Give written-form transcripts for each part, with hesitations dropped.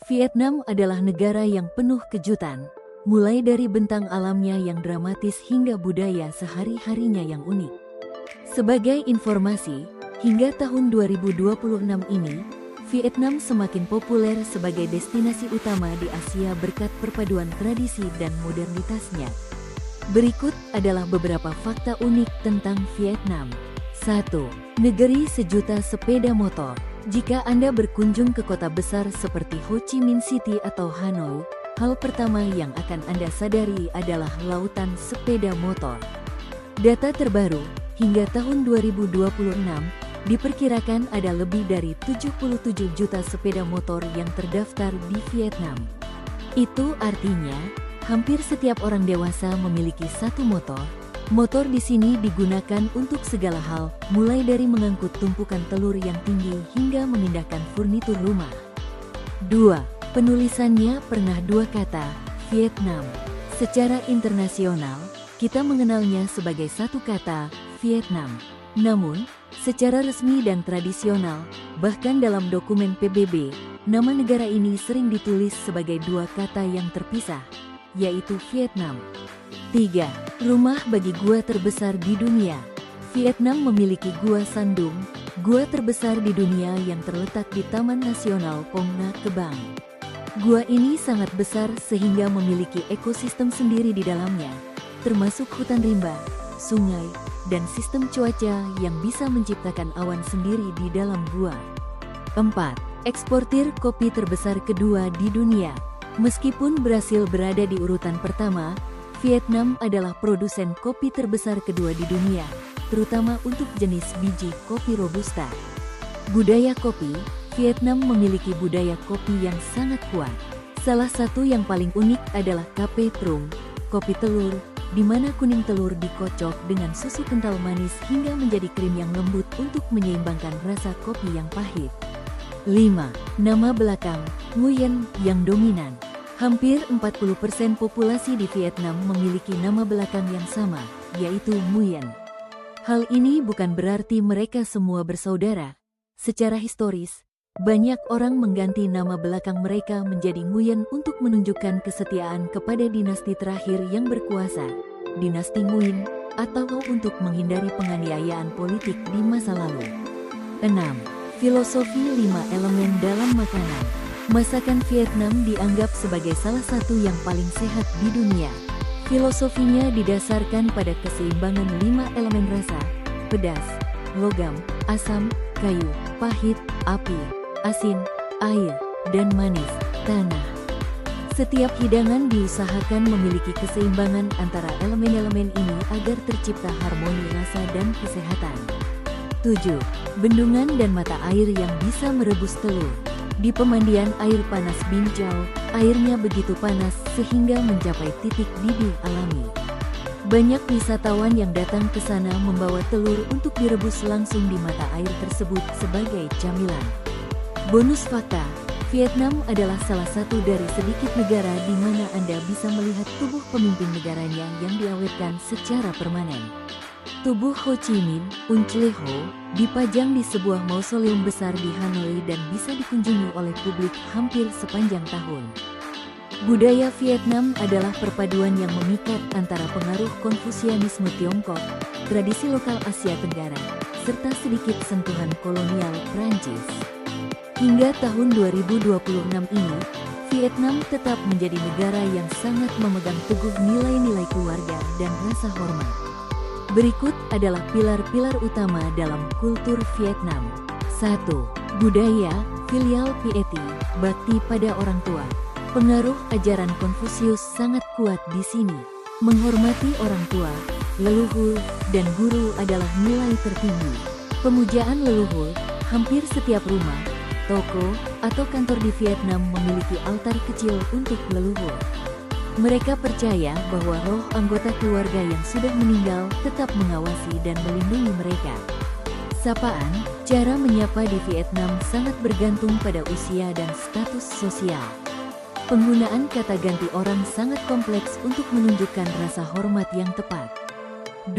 Vietnam adalah negara yang penuh kejutan, mulai dari bentang alamnya yang dramatis hingga budaya sehari-harinya yang unik. Sebagai informasi, hingga tahun 2026 ini, Vietnam semakin populer sebagai destinasi utama di Asia berkat perpaduan tradisi dan modernitasnya. Berikut adalah beberapa fakta unik tentang Vietnam. 1. Negeri sejuta sepeda motor. Jika Anda berkunjung ke kota besar seperti Ho Chi Minh City atau Hanoi, hal pertama yang akan Anda sadari adalah lautan sepeda motor. Data terbaru, hingga tahun 2026, diperkirakan ada lebih dari 77 juta sepeda motor yang terdaftar di Vietnam. Itu artinya, hampir setiap orang dewasa memiliki satu motor. Motor di sini digunakan untuk segala hal, mulai dari mengangkut tumpukan telur yang tinggi hingga memindahkan furnitur rumah. 2. Penulisannya pernah dua kata, Vietnam. Secara internasional, kita mengenalnya sebagai satu kata, Vietnam. Namun, secara resmi dan tradisional, bahkan dalam dokumen PBB, nama negara ini sering ditulis sebagai dua kata yang terpisah, yaitu Vietnam. 3. Rumah bagi gua terbesar di dunia. Vietnam memiliki Gua Sandung, gua terbesar di dunia yang terletak di Taman Nasional Phong Nha Kebang. Gua ini sangat besar sehingga memiliki ekosistem sendiri di dalamnya, termasuk hutan rimba, sungai, dan sistem cuaca yang bisa menciptakan awan sendiri di dalam gua. 4. Eksportir kopi terbesar kedua di dunia. Meskipun Brasil berada di urutan pertama, Vietnam adalah produsen kopi terbesar kedua di dunia, terutama untuk jenis biji kopi Robusta. Budaya kopi, Vietnam memiliki budaya kopi yang sangat kuat. Salah satu yang paling unik adalah Cape Trung, kopi telur, di mana kuning telur dikocok dengan susu kental manis hingga menjadi krim yang lembut untuk menyeimbangkan rasa kopi yang pahit. 5. Nama belakang, Nguyen, yang dominan. Hampir 40% populasi di Vietnam memiliki nama belakang yang sama, yaitu Nguyen. Hal ini bukan berarti mereka semua bersaudara. Secara historis, banyak orang mengganti nama belakang mereka menjadi Nguyen untuk menunjukkan kesetiaan kepada dinasti terakhir yang berkuasa, dinasti Nguyen, atau untuk menghindari penganiayaan politik di masa lalu. 6. Filosofi 5 elemen dalam makanan. Masakan Vietnam dianggap sebagai salah satu yang paling sehat di dunia. Filosofinya didasarkan pada keseimbangan 5 elemen rasa, pedas, logam, asam, kayu, pahit, api, asin, air, dan manis, tanah. Setiap hidangan diusahakan memiliki keseimbangan antara elemen-elemen ini agar tercipta harmoni rasa dan kesehatan. 7. Bendungan dan mata air yang bisa merebus telur. Di pemandian air panas Binh Chau, airnya begitu panas sehingga mencapai titik didih alami. Banyak wisatawan yang datang ke sana membawa telur untuk direbus langsung di mata air tersebut sebagai camilan. Bonus fakta, Vietnam adalah salah satu dari sedikit negara di mana Anda bisa melihat tubuh pemimpin negaranya yang diawetkan secara permanen. Tubuh Ho Chi Minh, Un Cle Ho, dipajang di sebuah mausoleum besar di Hanoi dan bisa dikunjungi oleh publik hampir sepanjang tahun. Budaya Vietnam adalah perpaduan yang memikat antara pengaruh Konfusianisme Tiongkok, tradisi lokal Asia Tenggara, serta sedikit sentuhan kolonial Prancis. Hingga tahun 2026 ini, Vietnam tetap menjadi negara yang sangat memegang teguh nilai-nilai keluarga dan rasa hormat. Berikut adalah pilar-pilar utama dalam kultur Vietnam. 1. Budaya, filial piety, bakti pada orang tua. Pengaruh ajaran Konfusius sangat kuat di sini. Menghormati orang tua, leluhur, dan guru adalah nilai tertinggi. Pemujaan leluhur, hampir setiap rumah, toko, atau kantor di Vietnam memiliki altar kecil untuk leluhur. Mereka percaya bahwa roh anggota keluarga yang sudah meninggal tetap mengawasi dan melindungi mereka. Sapaan, cara menyapa di Vietnam sangat bergantung pada usia dan status sosial. Penggunaan kata ganti orang sangat kompleks untuk menunjukkan rasa hormat yang tepat. 2.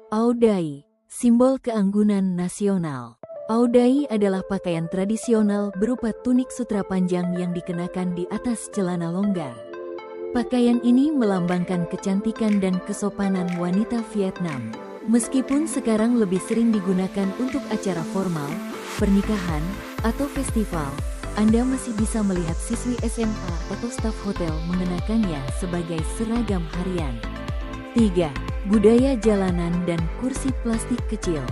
Ao Dai, simbol keanggunan nasional. Aodai adalah pakaian tradisional berupa tunik sutra panjang yang dikenakan di atas celana longgar. Pakaian ini melambangkan kecantikan dan kesopanan wanita Vietnam. Meskipun sekarang lebih sering digunakan untuk acara formal, pernikahan, atau festival, Anda masih bisa melihat siswi SMA atau staf hotel mengenakannya sebagai seragam harian. 3. Budaya jalanan dan kursi plastik kecil.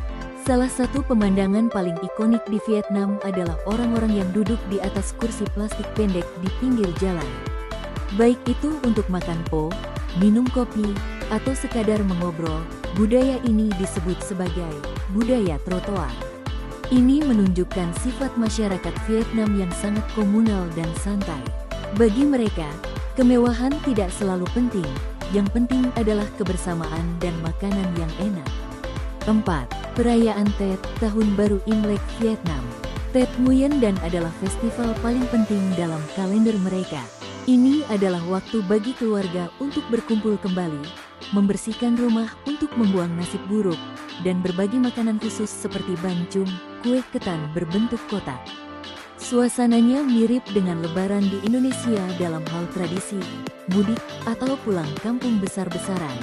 Salah satu pemandangan paling ikonik di Vietnam adalah orang-orang yang duduk di atas kursi plastik pendek di pinggir jalan. Baik itu untuk makan po, minum kopi, atau sekadar mengobrol, budaya ini disebut sebagai budaya trotoar. Ini menunjukkan sifat masyarakat Vietnam yang sangat komunal dan santai. Bagi mereka, kemewahan tidak selalu penting, yang penting adalah kebersamaan dan makanan yang enak. 4. Perayaan Tet, Tahun Baru Imlek Vietnam. Tet Nguyen Dan adalah festival paling penting dalam kalender mereka. Ini adalah waktu bagi keluarga untuk berkumpul kembali, membersihkan rumah untuk membuang nasib buruk, dan berbagi makanan khusus seperti bancung, kue ketan berbentuk kotak. Suasananya mirip dengan Lebaran di Indonesia dalam hal tradisi, mudik, atau pulang kampung besar-besaran.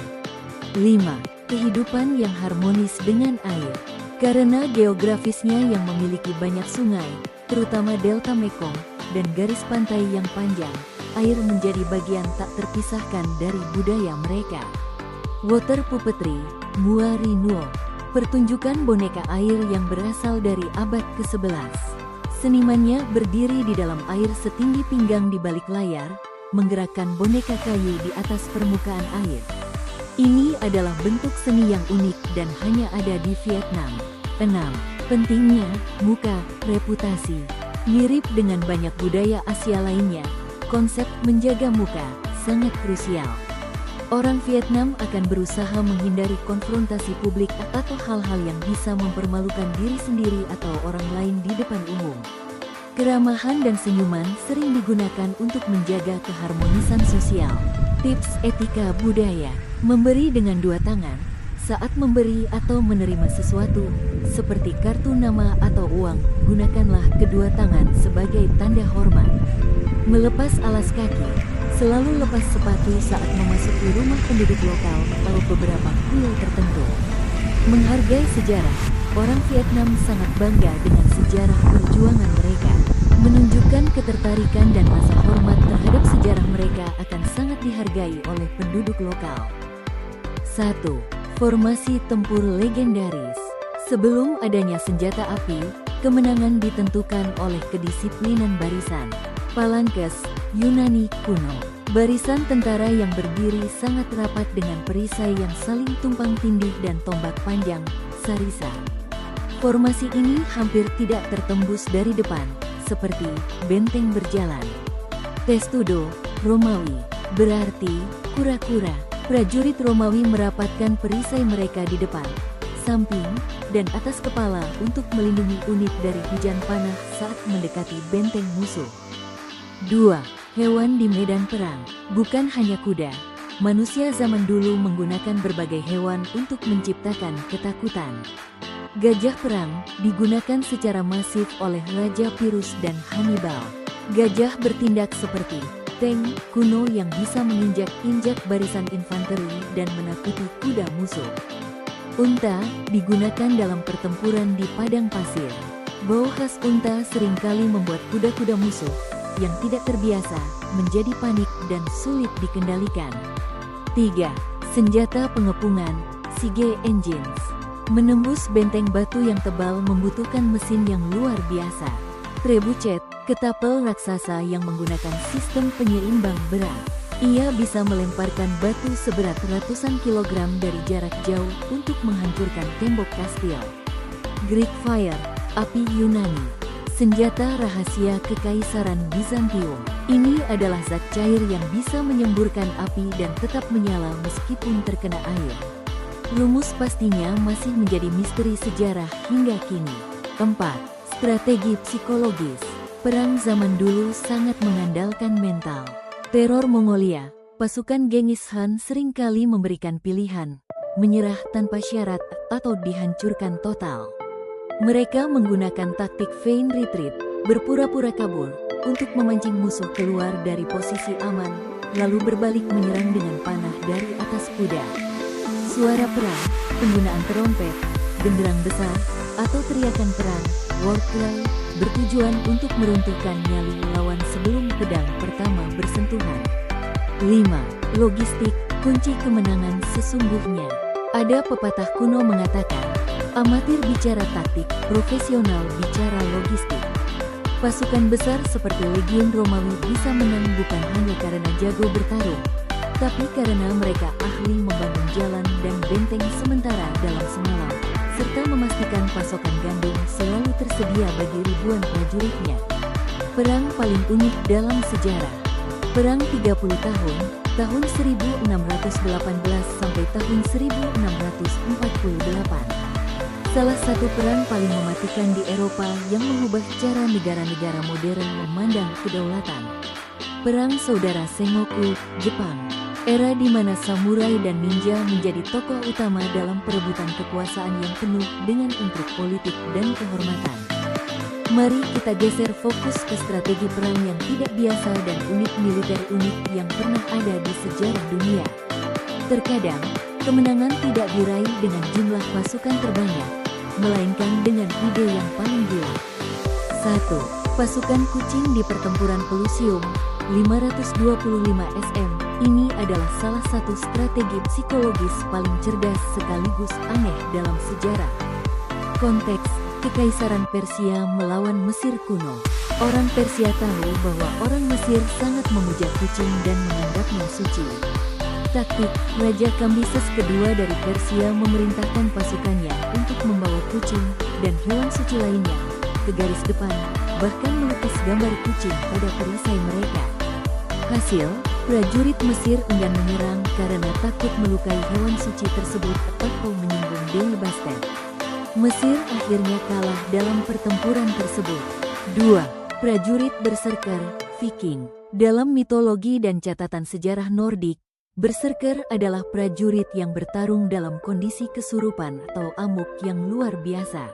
5. Kehidupan yang harmonis dengan air. Karena geografisnya yang memiliki banyak sungai, terutama Delta Mekong, dan garis pantai yang panjang, air menjadi bagian tak terpisahkan dari budaya mereka. Water puppetry, Mua Ri Nuo, pertunjukan boneka air yang berasal dari abad ke-11. Senimannya berdiri di dalam air setinggi pinggang di balik layar, menggerakkan boneka kayu di atas permukaan air. Ini adalah bentuk seni yang unik dan hanya ada di Vietnam. 6. Pentingnya, muka, reputasi. Mirip dengan banyak budaya Asia lainnya, konsep menjaga muka sangat krusial. Orang Vietnam akan berusaha menghindari konfrontasi publik atau hal-hal yang bisa mempermalukan diri sendiri atau orang lain di depan umum. Keramahan dan senyuman sering digunakan untuk menjaga keharmonisan sosial. Tips etika budaya: memberi dengan dua tangan. Saat memberi atau menerima sesuatu, seperti kartu nama atau uang, gunakanlah kedua tangan sebagai tanda hormat. Melepas alas kaki, selalu lepas sepatu saat memasuki rumah penduduk lokal atau beberapa kuil tertentu. Menghargai sejarah, orang Vietnam sangat bangga dengan sejarah perjuangan mereka. Menunjukkan ketertarikan dan rasa hormat terhadap sejarah mereka akan sangat dihargai oleh penduduk lokal. 1. Formasi tempur legendaris. Sebelum adanya senjata api, kemenangan ditentukan oleh kedisiplinan barisan. Phalanges, Yunani kuno. Barisan tentara yang berdiri sangat rapat dengan perisai yang saling tumpang tindih dan tombak panjang, sarisa. Formasi ini hampir tidak tertembus dari depan, seperti benteng berjalan. Testudo, Romawi, berarti kura-kura. Prajurit Romawi merapatkan perisai mereka di depan, samping, dan atas kepala untuk melindungi unit dari hujan panah saat mendekati benteng musuh. 2. Hewan di medan perang. Bukan hanya kuda, manusia zaman dulu menggunakan berbagai hewan untuk menciptakan ketakutan. Gajah perang digunakan secara masif oleh Raja Pyrrhus dan Hannibal. Gajah bertindak seperti tank kuno yang bisa menginjak-injak barisan infanteri dan menakuti kuda musuh. Unta digunakan dalam pertempuran di padang pasir. Bau khas unta seringkali membuat kuda-kuda musuh yang tidak terbiasa menjadi panik dan sulit dikendalikan. 3. Senjata pengepungan, siege engines. Menembus benteng batu yang tebal membutuhkan mesin yang luar biasa. Trebuchet, ketapel raksasa yang menggunakan sistem penyeimbang berat. Ia bisa melemparkan batu seberat ratusan kilogram dari jarak jauh untuk menghancurkan tembok kastil. Greek Fire, api Yunani. Senjata rahasia Kekaisaran Bizantium. Ini adalah zat cair yang bisa menyemburkan api dan tetap menyala meskipun terkena air. Rumus pastinya masih menjadi misteri sejarah hingga kini. 4. Strategi psikologis. Perang zaman dulu sangat mengandalkan mental. Teror Mongolia, pasukan Genghis Khan seringkali memberikan pilihan, menyerah tanpa syarat atau dihancurkan total. Mereka menggunakan taktik feint retreat, berpura-pura kabur, untuk memancing musuh keluar dari posisi aman, lalu berbalik menyerang dengan panah dari atas kuda. Suara perang, penggunaan terompet, genderang besar, atau teriakan perang, war cry, bertujuan untuk meruntuhkan nyali lawan sebelum pedang pertama bersentuhan. 5. Logistik, kunci kemenangan sesungguhnya. Ada pepatah kuno mengatakan, amatir bicara taktik, profesional bicara logistik. Pasukan besar seperti Legiun Romawi bisa menang bukan hanya karena jago bertarung, tapi karena mereka ahli membangun jalan dan benteng sementara dalam semalam, serta memastikan pasokan gandum selalu tersedia bagi ribuan prajuritnya. Perang paling unik dalam sejarah. Perang 30 tahun 1618 sampai tahun 1648. Salah satu perang paling mematikan di Eropa yang mengubah cara negara-negara modern memandang kedaulatan. Perang Saudara Sengoku, Jepang. Era di mana samurai dan ninja menjadi tokoh utama dalam perebutan kekuasaan yang penuh dengan intrik politik dan kehormatan. Mari kita geser fokus ke strategi perang yang tidak biasa dan unit militer unik yang pernah ada di sejarah dunia. Terkadang, kemenangan tidak diraih dengan jumlah pasukan terbanyak, melainkan dengan ide yang paling gila. 1. Pasukan kucing di pertempuran Pelusium, 525 SM. Ini adalah salah satu strategi psikologis paling cerdas sekaligus aneh dalam sejarah. Konteks, Kekaisaran Persia melawan Mesir kuno. Orang Persia tahu bahwa orang Mesir sangat memuja kucing dan menganggapnya suci. Taktik, Raja Kambises kedua dari Persia memerintahkan pasukannya untuk membawa kucing dan hewan suci lainnya ke garis depan, bahkan melukis gambar kucing pada perisai mereka. Hasil, prajurit Mesir enggan menyerang karena takut melukai hewan suci tersebut atau menyinggung Dewi Bastet. Mesir akhirnya kalah dalam pertempuran tersebut. 2. Prajurit berserker, Viking. Dalam mitologi dan catatan sejarah Nordik, berserker adalah prajurit yang bertarung dalam kondisi kesurupan atau amuk yang luar biasa.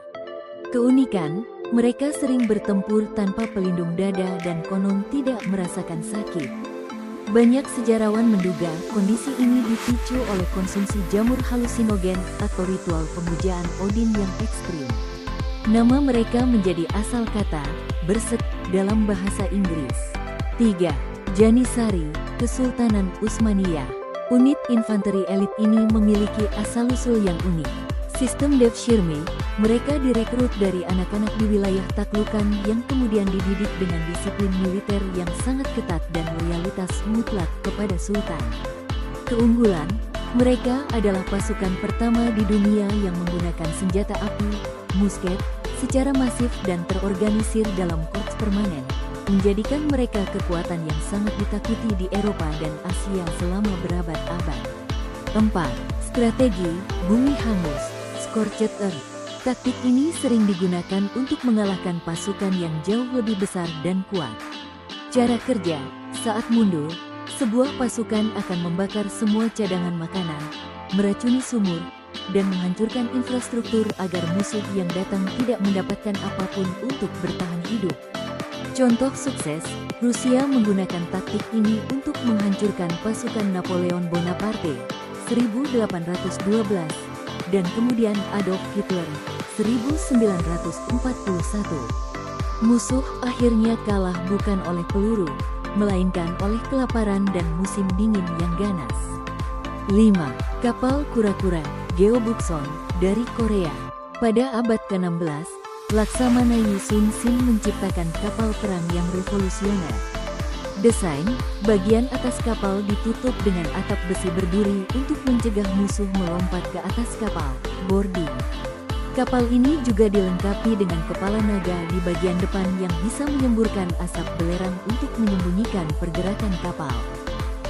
Keunikan, mereka sering bertempur tanpa pelindung dada dan konon tidak merasakan sakit. Banyak sejarawan menduga kondisi ini dipicu oleh konsumsi jamur halusinogen atau ritual pemujaan Odin yang ekstrim. Nama mereka menjadi asal kata berserk dalam bahasa Inggris. 3. Janissary, Kesultanan Utsmaniyah. Unit infanteri elit ini memiliki asal-usul yang unik. Sistem Devshirme, mereka direkrut dari anak-anak di wilayah taklukan yang kemudian dididik dengan disiplin militer yang sangat ketat dan loyalitas mutlak kepada Sultan. Keunggulan, mereka adalah pasukan pertama di dunia yang menggunakan senjata api, musket, secara masif dan terorganisir dalam korps permanen, menjadikan mereka kekuatan yang sangat ditakuti di Eropa dan Asia selama berabad-abad. 4. Strategi, bumi hangus. Scorched Earth. Taktik ini sering digunakan untuk mengalahkan pasukan yang jauh lebih besar dan kuat. Cara kerja, saat mundur, sebuah pasukan akan membakar semua cadangan makanan, meracuni sumur, dan menghancurkan infrastruktur agar musuh yang datang tidak mendapatkan apapun untuk bertahan hidup. Contoh sukses, Rusia menggunakan taktik ini untuk menghancurkan pasukan Napoleon Bonaparte, 1812. Dan kemudian Adolf Hitler, 1941. Musuh akhirnya kalah bukan oleh peluru, melainkan oleh kelaparan dan musim dingin yang ganas. 5. Kapal kura-kura, Geobukson, dari Korea. Pada abad ke-16, Laksamana Yi Sun Sin menciptakan kapal perang yang revolusioner. Desain, bagian atas kapal ditutup dengan atap besi berduri untuk mencegah musuh melompat ke atas kapal, boarding. Kapal ini juga dilengkapi dengan kepala naga di bagian depan yang bisa menyemburkan asap belerang untuk menyembunyikan pergerakan kapal.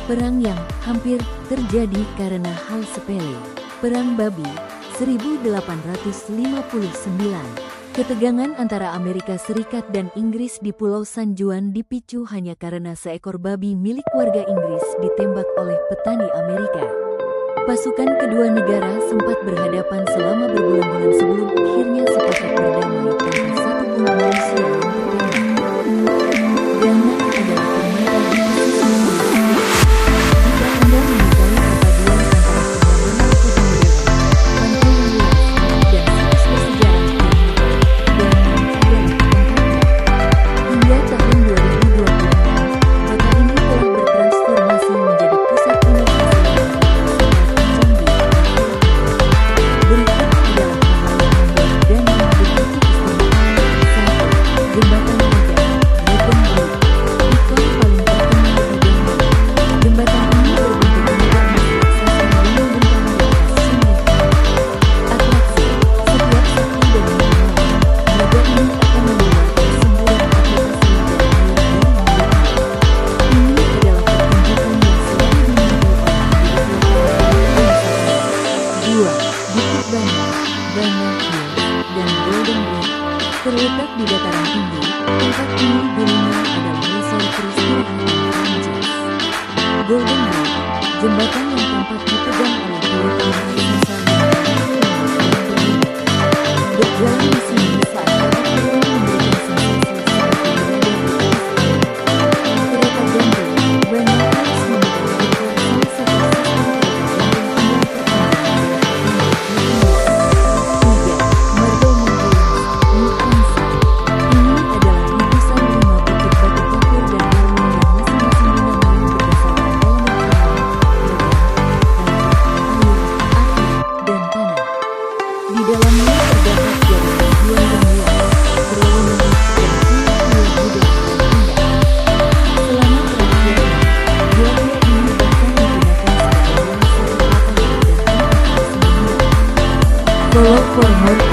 Perang yang hampir terjadi karena hal sepele. Perang Babi, 1859. Ketegangan antara Amerika Serikat dan Inggris di Pulau San Juan dipicu hanya karena seekor babi milik warga Inggris ditembak oleh petani Amerika. Pasukan kedua negara sempat berhadapan selama berbulan-bulan sebelum akhirnya sepakat berdamai tanpa satupun manusia yang terlibat. Ghana adalah permata di sisi Indonesia. Jika Anda menyukai perpaduan antara pembangunan kebudayaan, pantai yang luas, dan situs bersejarah yang menarik, Ghana adalah tempatnya. Hingga tahun 2026, kota ini telah bertransformasi menjadi pusat inovasi yang berikut adalah hal-hal yang membuat Ghana begitu istimewa. 1. Jembatan Haga, Golden Bridge, ikon paling terkenal di Ghana. Jembatan ini berbentuk penyebab raksasa dengan bentang di atas sungai. Atraksi, setiap Sabtu dan Minggu malam, laga ini akan mengeluarkan semburan aplikasi dan air dari mulutnya. Ini adalah pertunjukan yang selalu dinanti oleh penduduk lokal. 2. Bukit Bana, Bana Hills, dan Golden Bridge terletak di dataran tinggi. Tempat ini dulunya adalah resort peristirahatan Prancis. Golden Bridge, jembatan yang tampak dipegang oleh puluhan raksasa yang berbeda. Berjalan di sini saat dapat turun memberikan sensasi seperti berada di atas air. Kereta gantung, Bana Hills memegang rekor salah satu sistem kereta gantung yang terkenal. 3. Marble Mountains, Nuansa. Ini adalah gugusan 5 bukit batu kapur dan marmer yang masing-masing dinamai berdasarkan elemen alam, logam, tanah, air, api, dan tanah. Di dalamnya terdapat jalan tujuan yang luas, berlawanan, dan pulau-pulau mudah dan indah. Selama perakiannya, jalur ini bahkan digunakan sebagai wisata kapal dan tempat persembunyian. Follow for more